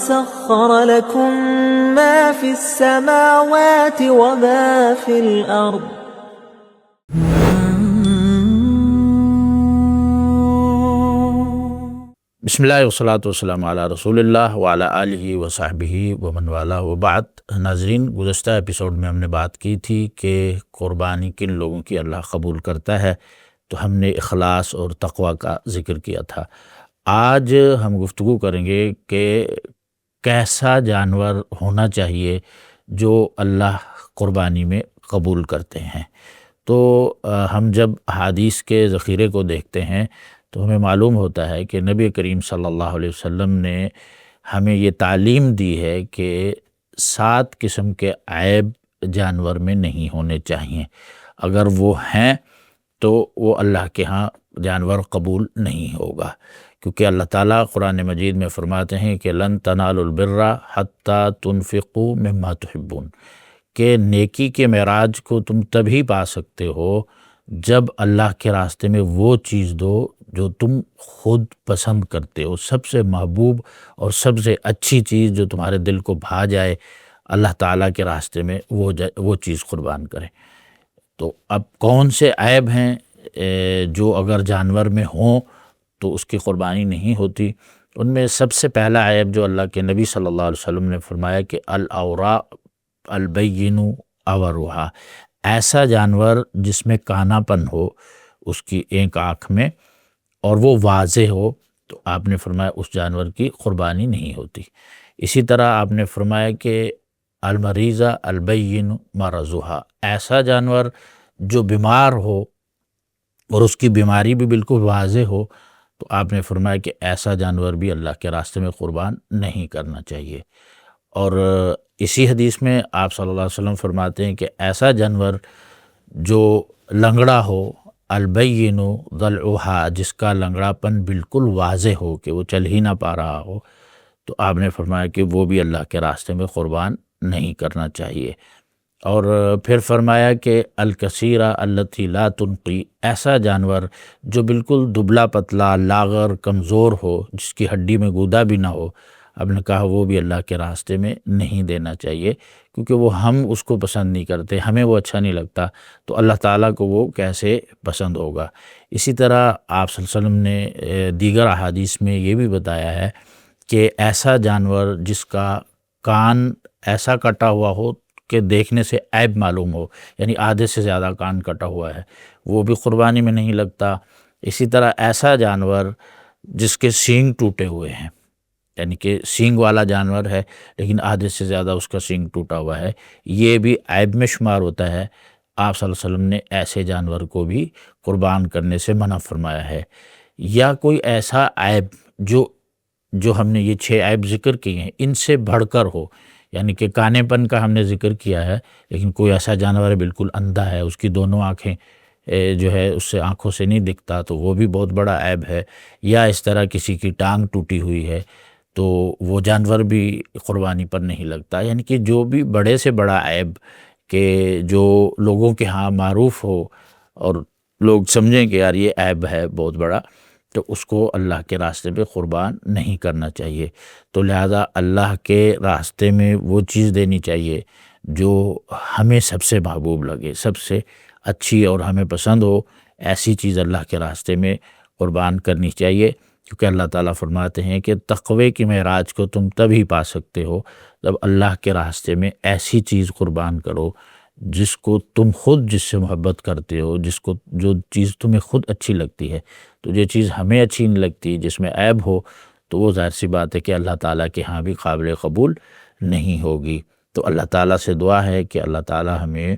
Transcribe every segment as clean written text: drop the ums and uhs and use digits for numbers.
وسخر لكم ما في السماوات وما في الأرض بسم اللہ والصلاۃ والسلام علی رسول اللہ وعلی آلہ وصحبہ ومن والہ وبعد۔ ناظرین، گزشتہ ایپیسوڈ میں ہم نے بات کی تھی کہ قربانی کن لوگوں کی اللہ قبول کرتا ہے، تو ہم نے اخلاص اور تقوی کا ذکر کیا تھا۔ آج ہم گفتگو کریں گے کہ کیسا جانور ہونا چاہیے جو اللہ قربانی میں قبول کرتے ہیں۔ تو ہم جب حدیث کے ذخیرے کو دیکھتے ہیں تو ہمیں معلوم ہوتا ہے کہ نبی کریم صلی اللہ علیہ وسلم نے ہمیں یہ تعلیم دی ہے کہ 7 قسم کے عیب جانور میں نہیں ہونے چاہیے۔ اگر وہ ہیں تو وہ اللہ کے ہاں جانور قبول نہیں ہوگا، کیونکہ اللہ تعالیٰ قرآن مجید میں فرماتے ہیں کہ لن تنالوا البر حتی تنفقوا مما تحبون، کہ نیکی کے معراج کو تم تبھی پا سکتے ہو جب اللہ کے راستے میں وہ چیز دو جو تم خود پسند کرتے ہو۔ سب سے محبوب اور سب سے اچھی چیز جو تمہارے دل کو بھا جائے، اللہ تعالیٰ کے راستے میں وہ چیز قربان کریں۔ تو اب کون سے عیب ہیں جو اگر جانور میں ہوں تو اس کی قربانی نہیں ہوتی؟ ان میں سب سے پہلا عیب جو اللہ کے نبی صلی اللہ علیہ وسلم نے فرمایا کہ الاوراء البین اورھا، ایسا جانور جس میں کانا پن ہو اس کی ایک آنکھ میں اور وہ واضح ہو، تو آپ نے فرمایا اس جانور کی قربانی نہیں ہوتی۔ اسی طرح آپ نے فرمایا کہ المریضہ البین مرضھا، ایسا جانور جو بیمار ہو اور اس کی بیماری بھی بالکل واضح ہو، تو آپ نے فرمایا کہ ایسا جانور بھی اللہ کے راستے میں قربان نہیں کرنا چاہیے۔ اور اسی حدیث میں آپ صلی اللہ علیہ وسلم فرماتے ہیں کہ ایسا جانور جو لنگڑا ہو، البین ضلعھا، جس کا لنگڑا پن بالکل واضح ہو کہ وہ چل ہی نہ پا رہا ہو، تو آپ نے فرمایا کہ وہ بھی اللہ کے راستے میں قربان نہیں کرنا چاہیے۔ اور پھر فرمایا کہ الکثیرہ التی لا تنقی، ایسا جانور جو بالکل دبلا پتلا، لاغر، کمزور ہو، جس کی ہڈی میں گودا بھی نہ ہو، اب نے کہا وہ بھی اللہ کے راستے میں نہیں دینا چاہیے، کیونکہ وہ ہم اس کو پسند نہیں کرتے، ہمیں وہ اچھا نہیں لگتا، تو اللہ تعالیٰ کو وہ کیسے پسند ہوگا۔ اسی طرح آپ صلی اللہ علیہ وسلم نے دیگر احادیث میں یہ بھی بتایا ہے کہ ایسا جانور جس کا کان ایسا کٹا ہوا ہو کہ دیکھنے سے عیب معلوم ہو، یعنی آدھے سے زیادہ کان کٹا ہوا ہے، وہ بھی قربانی میں نہیں لگتا۔ اسی طرح ایسا جانور جس کے سینگ ٹوٹے ہوئے ہیں، یعنی کہ سینگ والا جانور ہے لیکن آدھے سے زیادہ اس کا سینگ ٹوٹا ہوا ہے، یہ بھی عیب میں شمار ہوتا ہے۔ آپ صلی اللہ علیہ وسلم نے ایسے جانور کو بھی قربان کرنے سے منع فرمایا ہے۔ یا کوئی ایسا عیب جو ہم نے یہ 6 عیب ذکر کیے ہیں ان سے بڑھ کر ہو، یعنی کہ کانے پن کا ہم نے ذکر کیا ہے، لیکن کوئی ایسا جانور ہے بالکل اندھا ہے، اس کی دونوں آنکھیں جو ہے اس سے آنکھوں سے نہیں دکھتا، تو وہ بھی بہت بڑا عیب ہے۔ یا اس طرح کسی کی ٹانگ ٹوٹی ہوئی ہے تو وہ جانور بھی قربانی پر نہیں لگتا۔ یعنی کہ جو بھی بڑے سے بڑا عیب کہ جو لوگوں کے ہاں معروف ہو اور لوگ سمجھیں کہ یار یہ عیب ہے بہت بڑا، تو اس کو اللہ کے راستے پہ قربان نہیں کرنا چاہیے۔ تو لہذا اللہ کے راستے میں وہ چیز دینی چاہیے جو ہمیں سب سے محبوب لگے، سب سے اچھی اور ہمیں پسند ہو، ایسی چیز اللہ کے راستے میں قربان کرنی چاہیے، کیونکہ اللہ تعالیٰ فرماتے ہیں کہ تقوی کی معراج کو تم تبھی پا سکتے ہو جب اللہ کے راستے میں ایسی چیز قربان کرو جس کو تم خود جس سے محبت کرتے ہو، جو چیز تمہیں خود اچھی لگتی ہے۔ تو یہ چیز ہمیں اچھی نہیں لگتی، جس میں عیب ہو، تو وہ ظاہر سی بات ہے کہ اللہ تعالیٰ کے ہاں بھی قابل قبول نہیں ہوگی۔ تو اللہ تعالیٰ سے دعا ہے کہ اللہ تعالیٰ ہمیں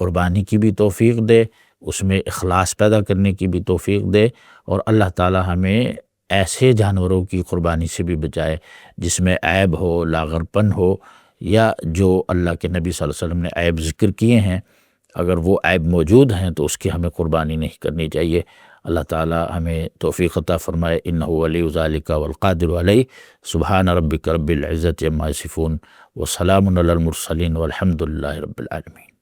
قربانی کی بھی توفیق دے، اس میں اخلاص پیدا کرنے کی بھی توفیق دے، اور اللہ تعالیٰ ہمیں ایسے جانوروں کی قربانی سے بھی بچائے جس میں عیب ہو، لاغر پن ہو، یا جو اللہ کے نبی صلی اللہ علیہ وسلم نے عیب ذکر کیے ہیں اگر وہ عیب موجود ہیں تو اس کی ہمیں قربانی نہیں کرنی چاہیے۔ اللہ تعالیٰ ہمیں توفیق عطا فرمائے۔ انہ ولی ذلک والقادر علیہ۔ سبحان ربک رب العزت عما یصفون وسلام علی المرسلین والحمد للہ رب العالمین۔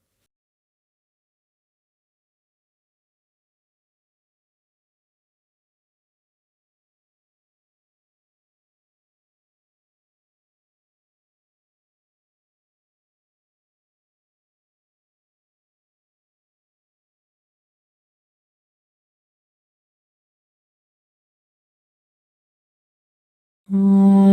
Mm.